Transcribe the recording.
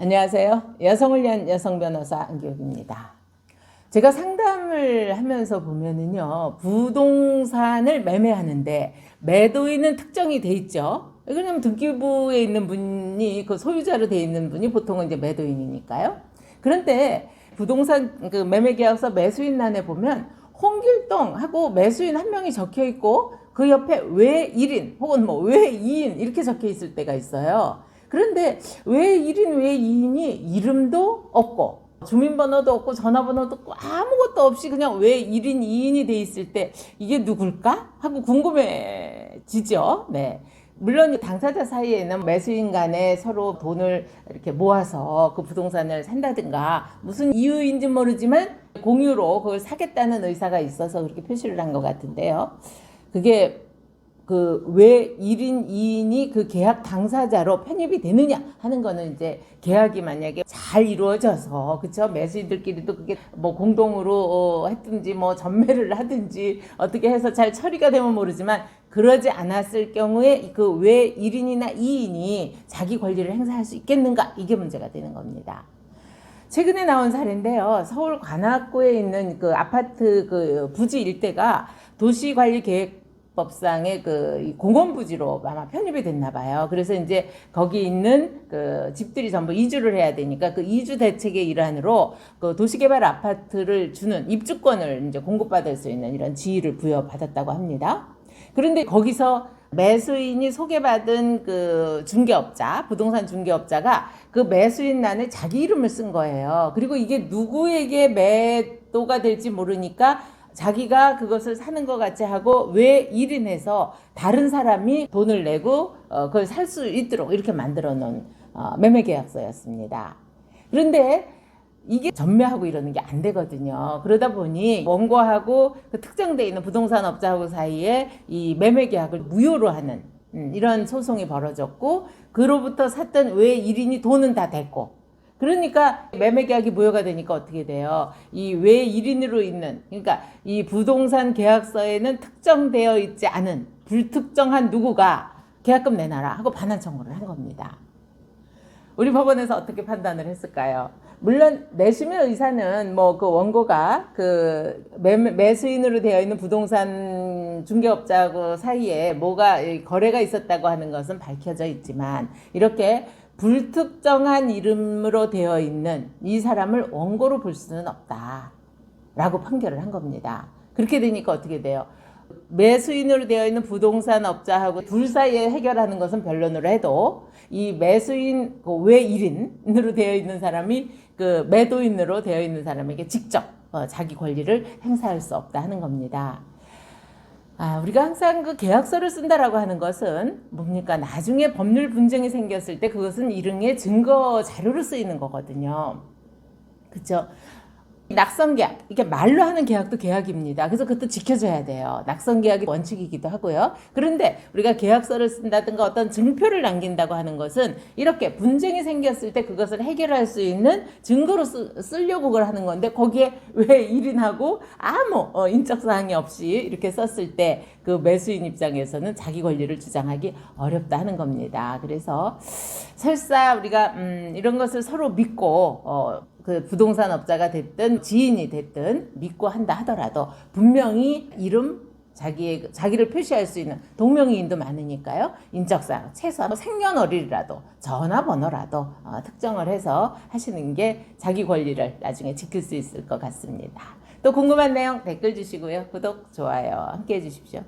안녕하세요. 여성을 위한 여성 변호사 안기옥입니다. 제가 상담을 하면서 보면은요, 부동산을 매매하는데 매도인은 특정이 돼 있죠. 왜냐면 등기부에 있는 분이 그 소유자로 돼 있는 분이 보통은 이제 매도인이니까요. 그런데 부동산 그 매매계약서 매수인란에 보면 홍길동하고 매수인 한 명이 적혀 있고 그 옆에 외 1인 혹은 뭐 외 2인 이렇게 적혀 있을 때가 있어요. 그런데 왜 1인 왜 2인이 이름도 없고 주민번호도 없고 전화번호도 없고 아무것도 없이 그냥 왜 1인 2인이 돼 있을 때 이게 누굴까 하고 궁금해지죠. 네. 물론 당사자 사이에는 매수인 간에 서로 돈을 이렇게 모아서 그 부동산을 산다든가 무슨 이유인지 모르지만 공유로 그걸 사겠다는 의사가 있어서 그렇게 표시를 한 것 같은데요. 그게 그 왜 1인 2인이 그 계약 당사자로 편입이 되느냐 하는 거는 이제 계약이 만약에 잘 이루어져서 그쵸 매수인들끼리도 그게 뭐 공동으로 했든지 뭐 전매를 하든지 어떻게 해서 잘 처리가 되면 모르지만 그러지 않았을 경우에 그 왜 1인이나 2인이 자기 권리를 행사할 수 있겠는가 이게 문제가 되는 겁니다. 최근에 나온 사례인데요. 서울 관악구에 있는 그 아파트 그 부지 일대가 도시관리계획 법상의 그 공원부지로 아마 편입이 됐나 봐요. 그래서 이제 거기 있는 그 집들이 전부 이주를 해야 되니까 그 이주 대책의 일환으로 그 도시개발 아파트를 주는 입주권을 이제 공급받을 수 있는 이런 지위를 부여받았다고 합니다. 그런데 거기서 매수인이 소개받은 그 중개업자, 부동산 중개업자가 그 매수인란에 자기 이름을 쓴 거예요. 그리고 이게 누구에게 매도가 될지 모르니까 자기가 그것을 사는 것 같이 하고 왜 1인해서 다른 사람이 돈을 내고 그걸 살 수 있도록 이렇게 만들어 놓은 매매계약서였습니다. 그런데 이게 전매하고 이러는 게 안 되거든요. 그러다 보니 원고하고 그 특정되어 있는 부동산 업자하고 사이에 이 매매계약을 무효로 하는 이런 소송이 벌어졌고 그로부터 샀던 왜 1인이 돈은 다 됐고 그러니까 매매계약이 무효가 되니까 어떻게 돼요? 이 왜 1인으로 있는 그러니까 이 부동산 계약서에는 특정되어 있지 않은 불특정한 누구가 계약금 내놔라 하고 반환 청구를 한 겁니다. 우리 법원에서 어떻게 판단을 했을까요? 물론 내심의 의사는 뭐 그 원고가 그 매수인으로 되어 있는 부동산 중개업자하고 사이에 뭐가 거래가 있었다고 하는 것은 밝혀져 있지만 이렇게 불특정한 이름으로 되어 있는 이 사람을 원고로 볼 수는 없다라고 판결을 한 겁니다. 그렇게 되니까 어떻게 돼요? 매수인으로 되어 있는 부동산 업자하고 둘 사이에 해결하는 것은 변론으로 해도 이 매수인 왜 1인으로 되어 있는 사람이 그 매도인으로 되어 있는 사람에게 직접 자기 권리를 행사할 수 없다 하는 겁니다. 우리가 항상 그 계약서를 쓴다라고 하는 것은 뭡니까? 나중에 법률 분쟁이 생겼을 때 그것은 일흥의 증거 자료로 쓰이는 거거든요. 그렇죠? 낙선계약, 이게 말로 하는 계약도 계약입니다. 그래서 그것도 지켜줘야 돼요. 낙선계약이 원칙이기도 하고요. 그런데 우리가 계약서를 쓴다든가 어떤 증표를 남긴다고 하는 것은 이렇게 분쟁이 생겼을 때 그것을 해결할 수 있는 증거로 쓰려고 그걸 하는 건데 거기에 왜 1인하고 아무 인적사항이 없이 이렇게 썼을 때 그 매수인 입장에서는 자기 권리를 주장하기 어렵다 하는 겁니다. 그래서 설사 우리가 이런 것을 서로 믿고 그 부동산 업자가 됐든 지인이 됐든 믿고 한다 하더라도 분명히 이름 자기를 표시할 수 있는 동명이인도 많으니까요. 인적사항 최소한 생년월일이라도 전화번호라도 특정을 해서 하시는 게 자기 권리를 나중에 지킬 수 있을 것 같습니다. 또 궁금한 내용 댓글 주시고요. 구독, 좋아요 함께 해주십시오.